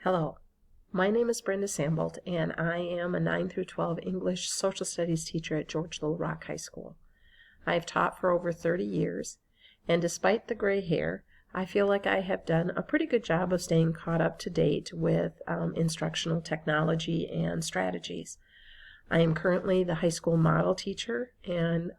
Hello, my name is Brenda Sambolt, and I am a 9 through 12 English social studies teacher at George Little Rock High School. I have taught for over 30 years, and despite the gray hair, I feel like I have done a pretty good job of staying caught up to date with instructional technology and strategies. I am currently the high school model teacher and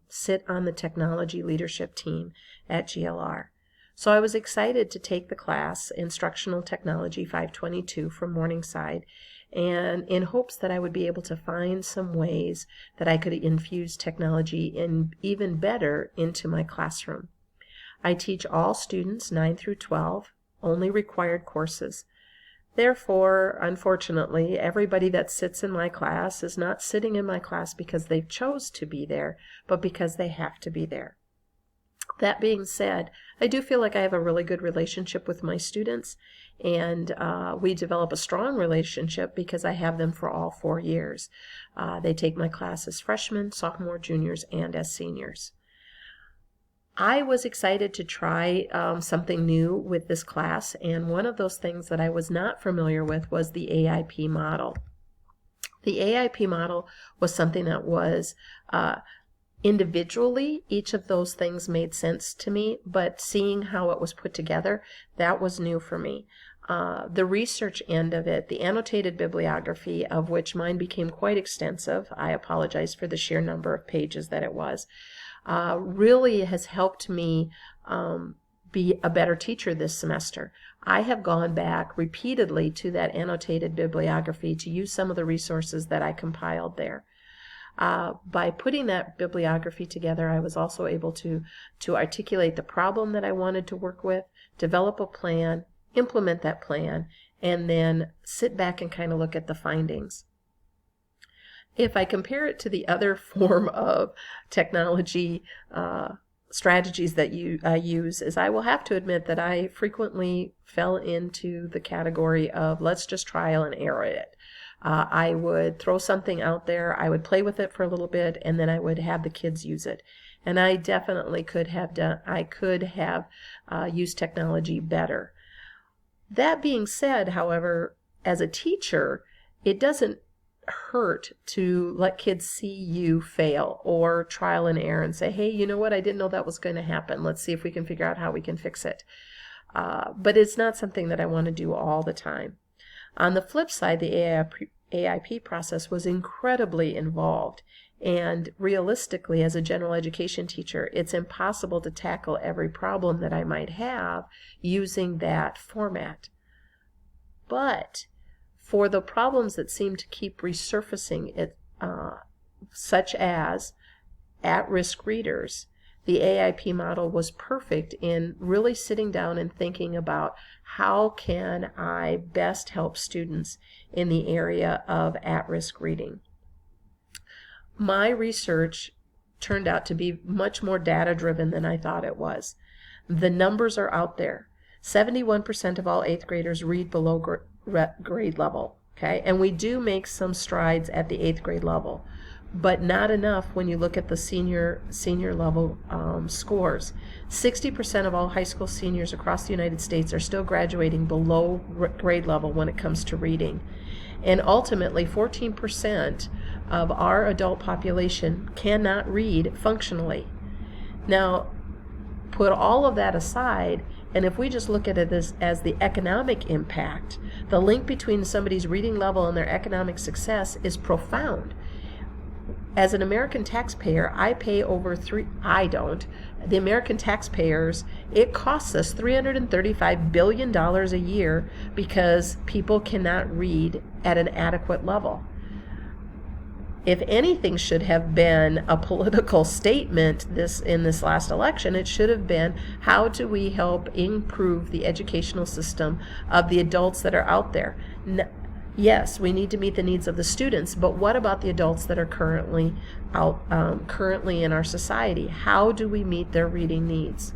sit on the technology leadership team at GLR. So I was excited to take the class, Instructional Technology 522 from Morningside, and in hopes that I would be able to find some ways that I could infuse technology in even better into my classroom. I teach all students 9 through 12, only required courses. Therefore, unfortunately, everybody that sits in my class is not sitting in my class because they chose to be there, but because they have to be there. That being said, I do feel like I have a really good relationship with my students, and we develop a strong relationship because I have them for all 4 years. They take my class as freshmen, sophomore, juniors, and as seniors. I was excited to try something new with this class, and one of those things that I was not familiar with was the AIP model. The AIP model was something that was individually, each of those things made sense to me, but seeing how it was put together, that was new for me. The research end of it, the annotated bibliography, of which mine became quite extensive, I apologize for the sheer number of pages that it was, really has helped me be a better teacher this semester. I have gone back repeatedly to that annotated bibliography to use some of the resources that I compiled there. By putting that bibliography together, I was also able to articulate the problem that I wanted to work with, develop a plan, implement that plan, and then sit back and kind of look at the findings. If I compare it to the other form of technology strategies that I use, is I will have to admit that I frequently fell into the category of let's just trial and error it. I would throw something out there, I would play with it for a little bit, and then I would have the kids use it. And I definitely could have used technology better. That being said, however, as a teacher, it doesn't hurt to let kids see you fail or trial and error and say, hey, you know what, I didn't know that was going to happen. Let's see if we can figure out how we can fix it. But it's not something that I want to do all the time. On the flip side, the AIP process was incredibly involved, and realistically, as a general education teacher, it's impossible to tackle every problem that I might have using that format. But for the problems that seem to keep resurfacing, such as at-risk readers, the AIP model was perfect in really sitting down and thinking about how can I best help students in the area of at-risk reading. My research turned out to be much more data-driven than I thought it was. The numbers are out there. 71% of all 8th graders read below grade level, okay? And we do make some strides at the 8th grade level, but not enough when you look at the senior level scores. 60% of all high school seniors across the United States are still graduating below grade level when it comes to reading. And ultimately, 14% of our adult population cannot read functionally. Now, put all of that aside, and if we just look at it as the economic impact, the link between somebody's reading level and their economic success is profound. As an American taxpayer, the American taxpayers, it costs us $335 billion a year because people cannot read at an adequate level. If anything should have been a political statement in this last election, it should have been, how do we help improve the educational system of the adults that are out there? Yes, we need to meet the needs of the students, but what about the adults that are currently in our society? How do we meet their reading needs?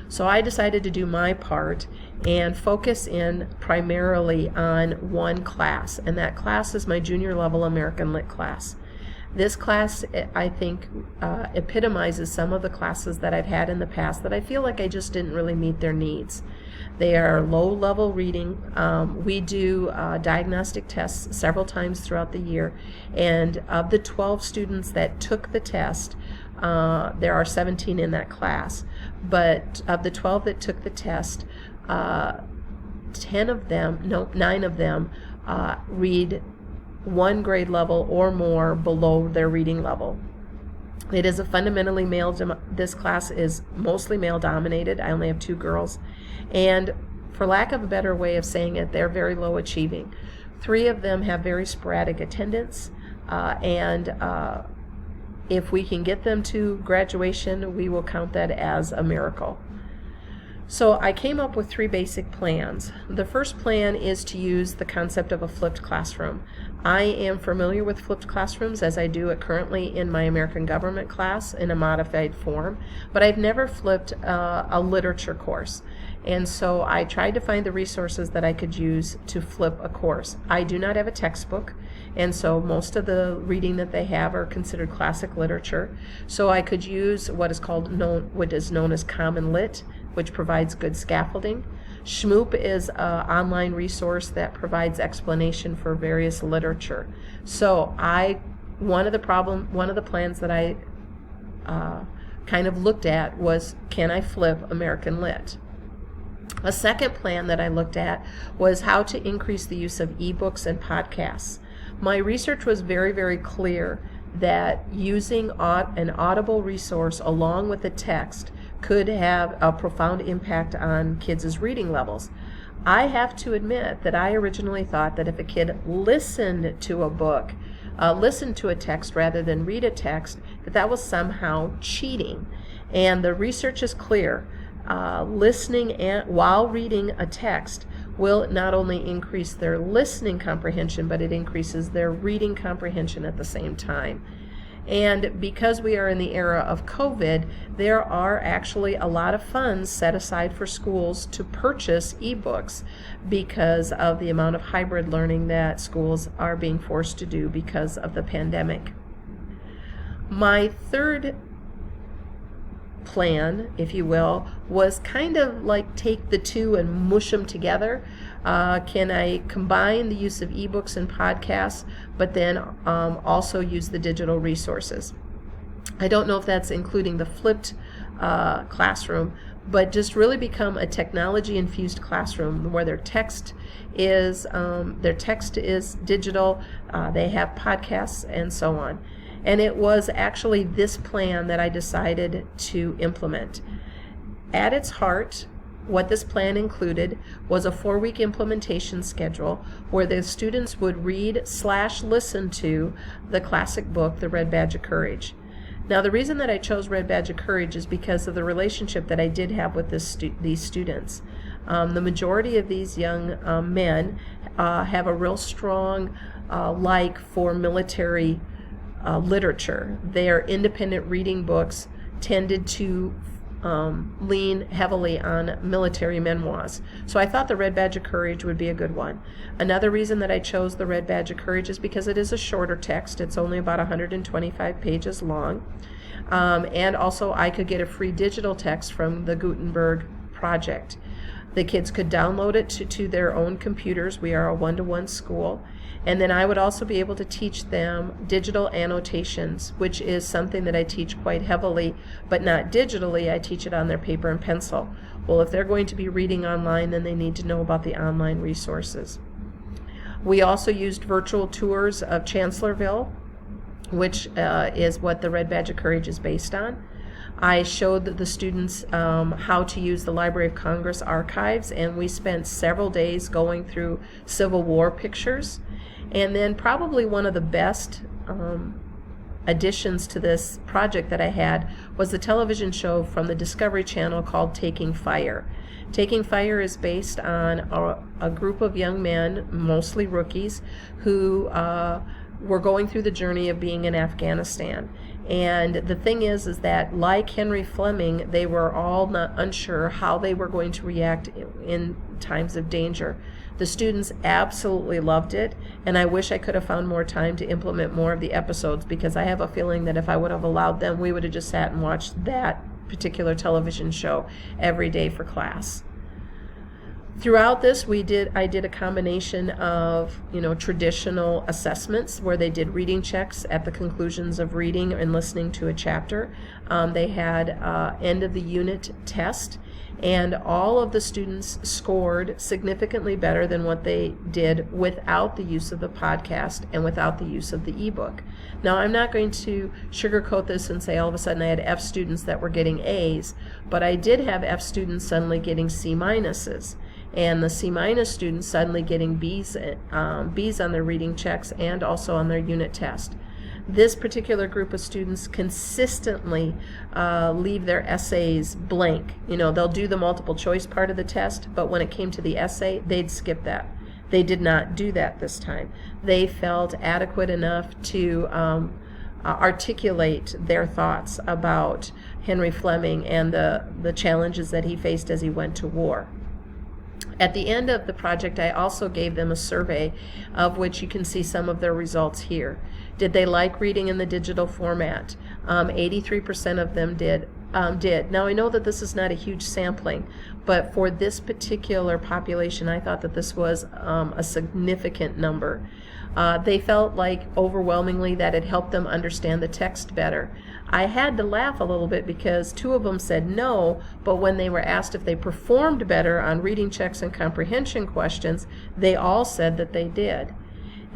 So I decided to do my part and focus in primarily on one class, and that class is my junior level American Lit class. This class, I think, epitomizes some of the classes that I've had in the past that I feel like I just didn't really meet their needs. They are low-level reading. We do diagnostic tests several times throughout the year, and of the 12 students that took the test, there are 17 in that class, but of the 12 that took the test, 9 of them read one grade level or more below their reading level. It is a fundamentally this class is mostly male dominated. I only have 2 girls. And for lack of a better way of saying it, they're very low achieving. 3 of them have very sporadic attendance, and if we can get them to graduation, we will count that as a miracle. So I came up with 3 basic plans. The first plan is to use the concept of a flipped classroom. I am familiar with flipped classrooms as I do it currently in my American government class in a modified form, but I've never flipped a literature course. And so I tried to find the resources that I could use to flip a course. I do not have a textbook, and so most of the reading that they have are considered classic literature. So I could use what is known as Common Lit, which provides good scaffolding. Shmoop is an online resource that provides explanation for various literature. So one of the plans that I kind of looked at was, can I flip American Lit? A second plan that I looked at was how to increase the use of ebooks and podcasts. My research was very, very clear that using an audible resource along with the text could have a profound impact on kids' reading levels. I have to admit that I originally thought that if a kid listened to a book, listened to a text rather than read a text, that was somehow cheating. And the research is clear. Listening while reading a text will not only increase their listening comprehension, but it increases their reading comprehension at the same time. And because we are in the era of COVID, there are actually a lot of funds set aside for schools to purchase ebooks because of the amount of hybrid learning that schools are being forced to do because of the pandemic. My third plan, if you will, was kind of like take the two and mush them together. Can I combine the use of ebooks and podcasts, but then also use the digital resources? I don't know if that's including the flipped classroom, but just really become a technology-infused classroom where their text is digital, they have podcasts, and so on. And it was actually this plan that I decided to implement. At its heart, what this plan included was a 4-week implementation schedule where the students would read/listen to the classic book, The Red Badge of Courage. Now, the reason that I chose Red Badge of Courage is because of the relationship that I did have with these students. The majority of these young men have a real strong like for military literature. Their independent reading books tended to lean heavily on military memoirs. So I thought the Red Badge of Courage would be a good one. Another reason that I chose the Red Badge of Courage is because it is a shorter text. It's only about 125 pages long. And also I could get a free digital text from the Gutenberg project. The kids could download it to their own computers. We are a one-to-one school. And then I would also be able to teach them digital annotations, which is something that I teach quite heavily, but not digitally. I teach it on their paper and pencil. Well, if they're going to be reading online, then they need to know about the online resources. We also used virtual tours of Chancellorsville, which is what the Red Badge of Courage is based on. I showed the students how to use the Library of Congress archives, and we spent several days going through Civil War pictures. And then probably one of the best additions to this project that I had was the television show from the Discovery Channel called Taking Fire. Taking Fire is based on a group of young men, mostly rookies, who were going through the journey of being in Afghanistan. And the thing is that like Henry Fleming, they were all unsure how they were going to react in times of danger. The students absolutely loved it, and I wish I could have found more time to implement more of the episodes, because I have a feeling that if I would have allowed them, we would have just sat and watched that particular television show every day for class. Throughout this, I did a combination of, traditional assessments where they did reading checks at the conclusions of reading and listening to a chapter. They had end of the unit test, and all of the students scored significantly better than what they did without the use of the podcast and without the use of the ebook. Now, I'm not going to sugarcoat this and say all of a sudden I had F students that were getting A's, but I did have F students suddenly getting C minuses, and the C minus students suddenly getting B's on their reading checks and also on their unit test. This particular group of students consistently leave their essays blank. They'll do the multiple choice part of the test, but when it came to the essay, they'd skip that. They did not do that this time. They felt adequate enough to articulate their thoughts about Henry Fleming and the challenges that he faced as he went to war. At the end of the project, I also gave them a survey of which you can see some of their results here. Did they like reading in the digital format? 83% of them did. Now, I know that this is not a huge sampling, but for this particular population, I thought that this was a significant number. They felt like overwhelmingly that it helped them understand the text better. I had to laugh a little bit because 2 of them said no, but when they were asked if they performed better on reading checks and comprehension questions, they all said that they did.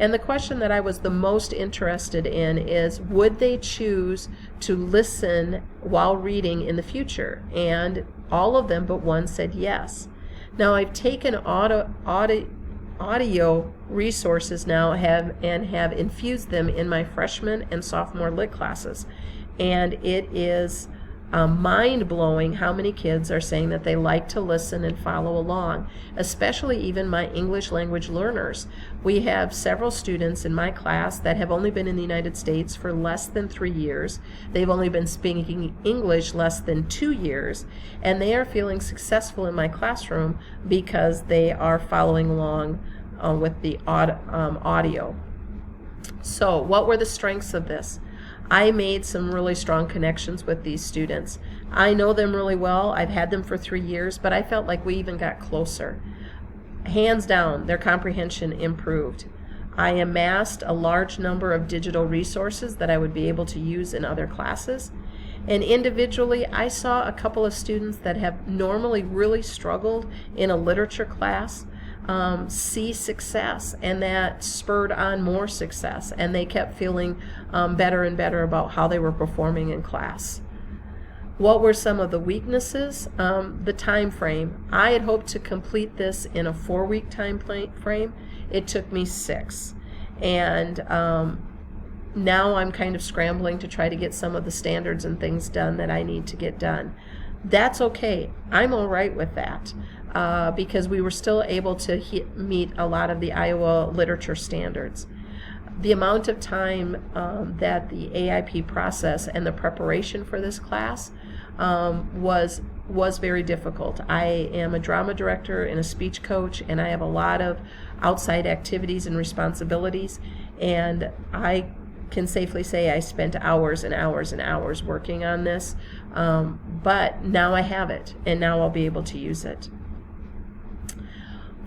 And the question that I was the most interested in is, would they choose to listen while reading in the future? And all of them but one said yes. Now, I've taken audio resources now have infused them in my freshman and sophomore lit classes, and it is mind-blowing how many kids are saying that they like to listen and follow along, especially even my English language learners. We have several students in my class that have only been in the United States for less than 3 years. They've only been speaking English less than 2 years, and they are feeling successful in my classroom because they are following along with the audio. So, what were the strengths of this? I made some really strong connections with these students. I know them really well. I've had them for 3 years, but I felt like we even got closer. Hands down, their comprehension improved. I amassed a large number of digital resources that I would be able to use in other classes. And individually, I saw a couple of students that have normally really struggled in a literature class see success, and that spurred on more success, and they kept feeling better and better about how they were performing in class. What were some of the weaknesses? The time frame. I had hoped to complete this in a 4-week time frame. It took me 6. And now I'm kind of scrambling to try to get some of the standards and things done that I need to get done. That's okay. I'm all right with that. Because we were still able to meet a lot of the Iowa literature standards. The amount of time that the AIP process and the preparation for this class was very difficult. I am a drama director and a speech coach, and I have a lot of outside activities and responsibilities, and I can safely say I spent hours and hours and hours working on this, but now I have it, and now I'll be able to use it.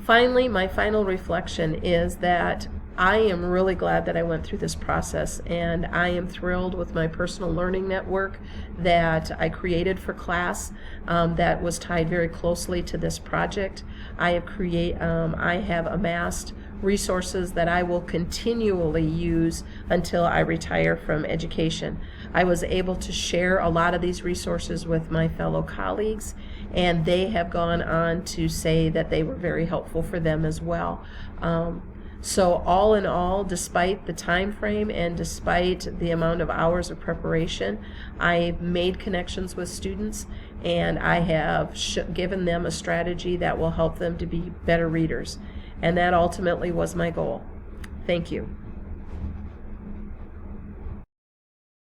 Finally, my final reflection is that I am really glad that I went through this process, and I am thrilled with my personal learning network that I created for class that was tied very closely to this project. I have amassed resources that I will continually use until I retire from education. I was able to share a lot of these resources with my fellow colleagues, and they have gone on to say that they were very helpful for them as well. So all in all, despite the time frame and despite the amount of hours of preparation, I've made connections with students, and I have given them a strategy that will help them to be better readers. And that ultimately was my goal. Thank you.